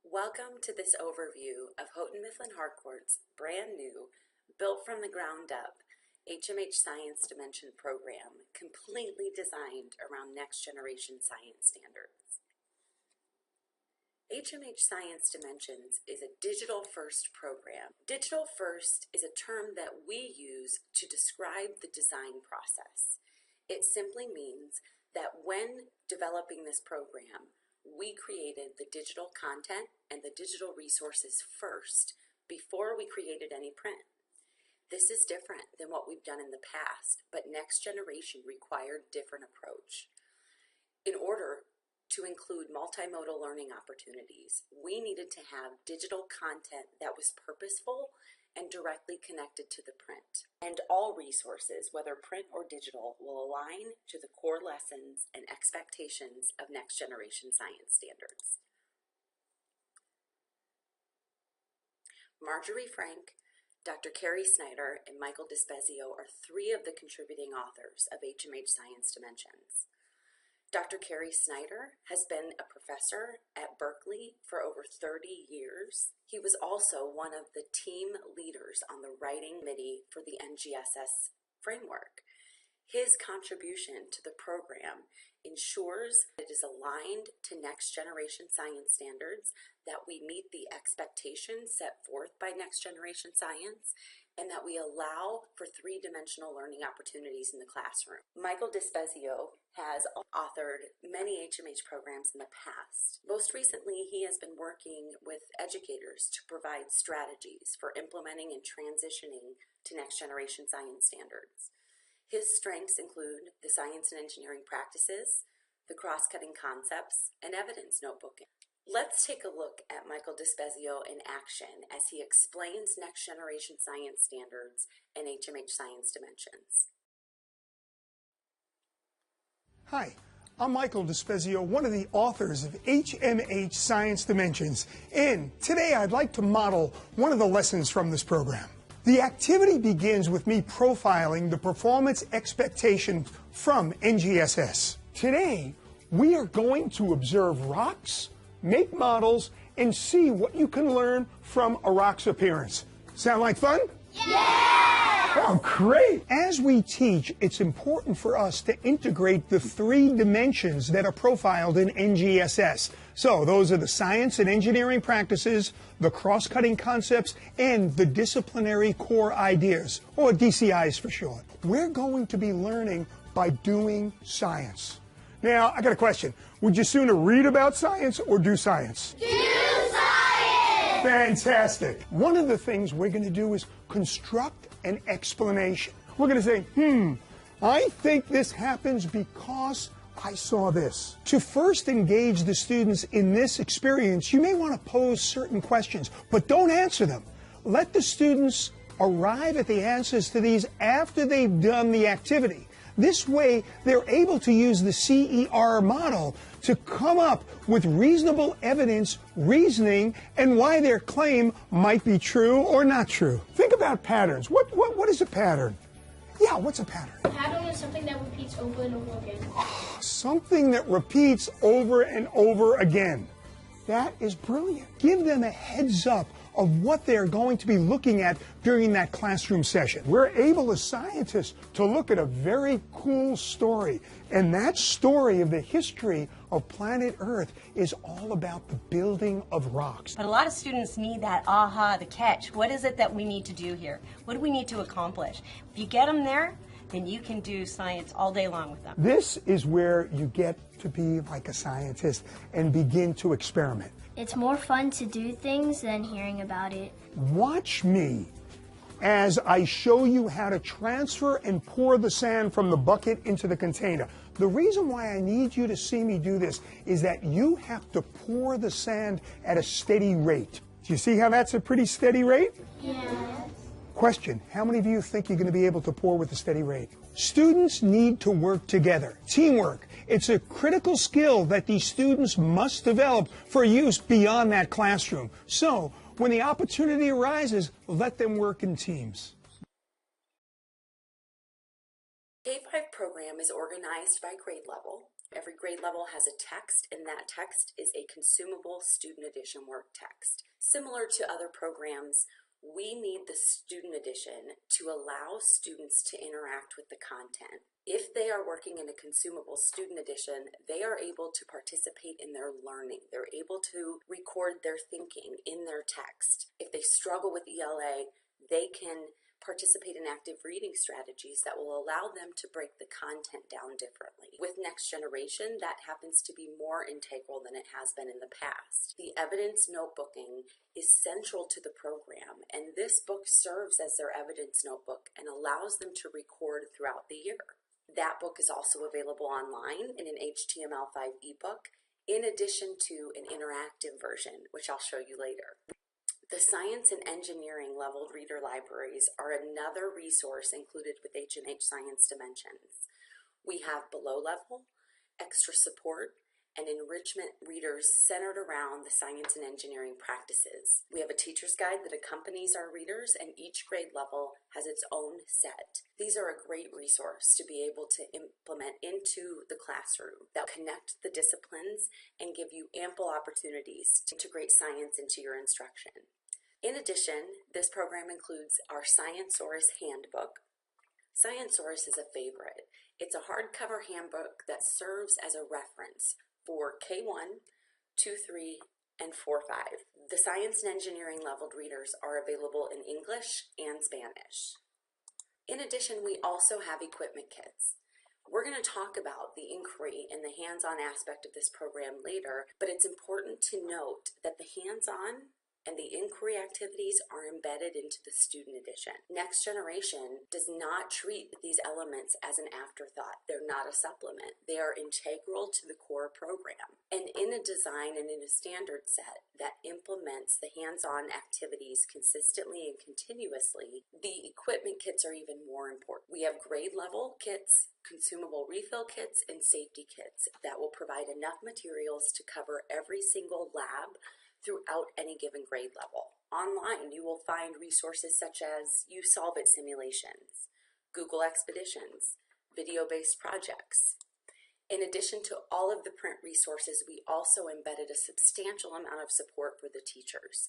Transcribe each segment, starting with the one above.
Welcome to this overview of Houghton Mifflin Harcourt's brand new, built from the ground up, HMH Science Dimension program, completely designed around next generation science standards. HMH Science Dimensions is a digital-first program. Digital-first is a term that we use to describe the design process. It simply means that when developing this program, we created the digital content and the digital resources first before we created any print. This is different than what we've done in the past, but next generation required a different approach. In order to include multimodal learning opportunities, we needed to have digital content that was purposeful and directly connected to the print. And all resources, whether print or digital, will align to the core lessons and expectations of next generation science standards. Marjorie Frank, Dr. Carrie Snyder, and Michael Despezio are three of the contributing authors of HMH Science Dimensions. Dr. Carrie Snyder has been a professor at Berkeley for over 30 years. He was also one of the team leaders on the writing committee for the NGSS framework. His contribution to the program ensures that it is aligned to next generation science standards, that we meet the expectations set forth by next generation science, and that we allow for three-dimensional learning opportunities in the classroom. Michael Despezio has authored many HMH programs in the past. Most recently, he has been working with educators to provide strategies for implementing and transitioning to next-generation science standards. His strengths include the science and engineering practices, the cross-cutting concepts, and evidence notebooking. Let's take a look at Michael Despezio in action as he explains next generation science standards and HMH Science Dimensions. Hi, I'm Michael Despezio, one of the authors of HMH Science Dimensions, and today I'd like to model one of the lessons from this program. The activity begins with me profiling the performance expectations from NGSS. Today, we are going to observe rocks, make models, and see what you can learn from a rock's appearance. Sound like fun? Yeah! Oh, great! As we teach, it's important for us to integrate the three dimensions that are profiled in NGSS. So those are the science and engineering practices, the cross-cutting concepts, and the disciplinary core ideas, or DCIs for short. We're going to be learning by doing science. Now, I got a question. Would you sooner read about science or do science? Do science! Fantastic. One of the things we're going to do is construct an explanation. We're going to say, I think this happens because I saw this. To first engage the students in this experience, you may want to pose certain questions, but don't answer them. Let the students arrive at the answers to these after they've done the activity. This way, they're able to use the CER model to come up with reasonable evidence, reasoning, and why their claim might be true or not true. Think about patterns. What is a pattern? Yeah, what's a pattern? A pattern is something that repeats over and over again. Something that repeats over and over again. That is brilliant. Give them a heads up of what they're going to be looking at during that classroom session. We're able as scientists to look at a very cool story, and that story of the history of planet Earth is all about the building of rocks. But a lot of students need that aha, the catch. What is it that we need to do here? What do we need to accomplish? If you get them there, then you can do science all day long with them. This is where you get to be like a scientist and begin to experiment. It's more fun to do things than hearing about it. Watch me as I show you how to transfer and pour the sand from the bucket into the container. The reason why I need you to see me do this is that you have to pour the sand at a steady rate. Do you see how that's a pretty steady rate? Yes. Question, how many of you think you're going to be able to pour with a steady rate? Students need to work together. Teamwork. It's a critical skill that these students must develop for use beyond that classroom. So, when the opportunity arises, let them work in teams. K-5 program is organized by grade level. Every grade level has a text, and that text is a consumable student edition work text. Similar to other programs, we need the student edition to allow students to interact with the content. If they are working in a consumable student edition, they are able to participate in their learning. They're able to record their thinking in their text. If they struggle with ELA, they can participate in active reading strategies that will allow them to break the content down differently. With Next Generation, that happens to be more integral than it has been in the past. The evidence notebooking is central to the program, and this book serves as their evidence notebook and allows them to record throughout the year. That book is also available online in an HTML5 ebook, in addition to an interactive version, which I'll show you later. The science and engineering leveled reader libraries are another resource included with HMH Science Dimensions. We have below level, extra support, and enrichment readers centered around the science and engineering practices. We have a teacher's guide that accompanies our readers, and each grade level has its own set. These are a great resource to be able to implement into the classroom that connect the disciplines and give you ample opportunities to integrate science into your instruction. In addition, this program includes our Sciencesaurus handbook. Sciencesaurus is a favorite. It's a hardcover handbook that serves as a reference for K1, 2-3, and 4-5. The science and engineering leveled readers are available in English and Spanish. In addition, we also have equipment kits. We're going to talk about the inquiry and the hands-on aspect of this program later, but it's important to note that the hands-on and the inquiry activities are embedded into the student edition. Next Generation does not treat these elements as an afterthought. They're not a supplement. They are integral to the core program. And in a design and in a standard set that implements the hands-on activities consistently and continuously, the equipment kits are even more important. We have grade level kits, consumable refill kits, and safety kits that will provide enough materials to cover every single lab throughout any given grade level. Online, you will find resources such as U-Solve-It simulations, Google Expeditions, video-based projects. In addition to all of the print resources, we also embedded a substantial amount of support for the teachers.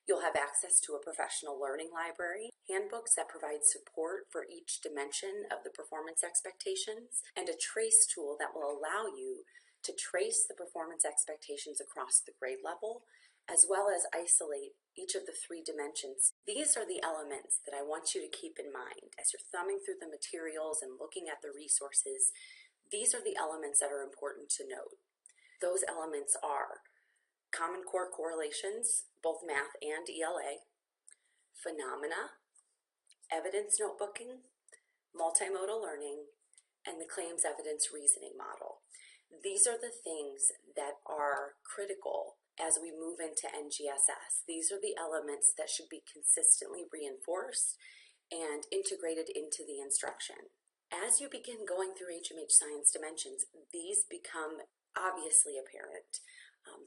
You'll have access to a professional learning library, handbooks that provide support for each dimension of the performance expectations, and a trace tool that will allow you to trace the performance expectations across the grade level, as well as isolate each of the 3 dimensions. These are the elements that I want you to keep in mind as you're thumbing through the materials and looking at the resources. These are the elements that are important to note. Those elements are Common Core correlations, both math and ELA, phenomena, evidence notebooking, multimodal learning, and the claims evidence reasoning model. These are the things that are critical as we move into NGSS. These are the elements that should be consistently reinforced and integrated into the instruction. As you begin going through HMH Science Dimensions, these become obviously apparent.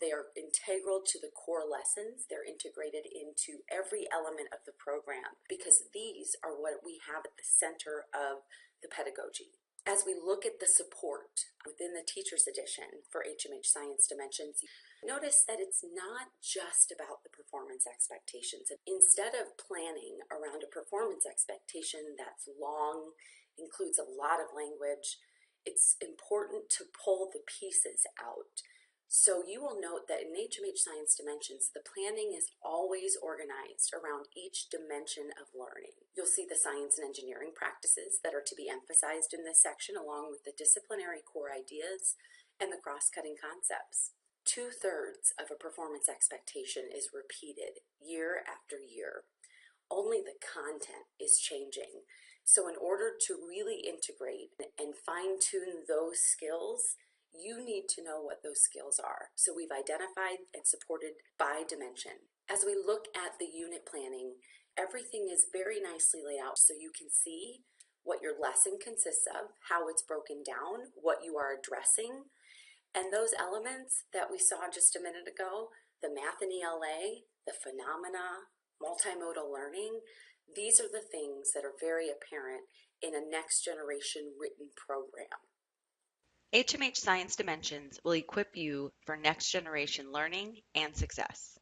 They are integral to the core lessons. They're integrated into every element of the program because these are what we have at the center of the pedagogy. As we look at the support within the Teacher's Edition for HMH Science Dimensions, notice that it's not just about the performance expectations. Instead of planning around a performance expectation that's long, includes a lot of language, it's important to pull the pieces out. So you will note that in HMH Science Dimensions, the planning is always organized around each dimension of learning. You'll see the science and engineering practices that are to be emphasized in this section, along with the disciplinary core ideas and the cross-cutting concepts. 2/3 of a performance expectation is repeated year after year. Only the content is changing. So in order to really integrate and fine-tune those skills, you need to know what those skills are. So we've identified and supported by dimension. As we look at the unit planning, everything is very nicely laid out so you can see what your lesson consists of, how it's broken down, what you are addressing, and those elements that we saw just a minute ago, the math and ELA, the phenomena, multimodal learning, these are the things that are very apparent in a next generation written program. HMH Science Dimensions will equip you for next generation learning and success.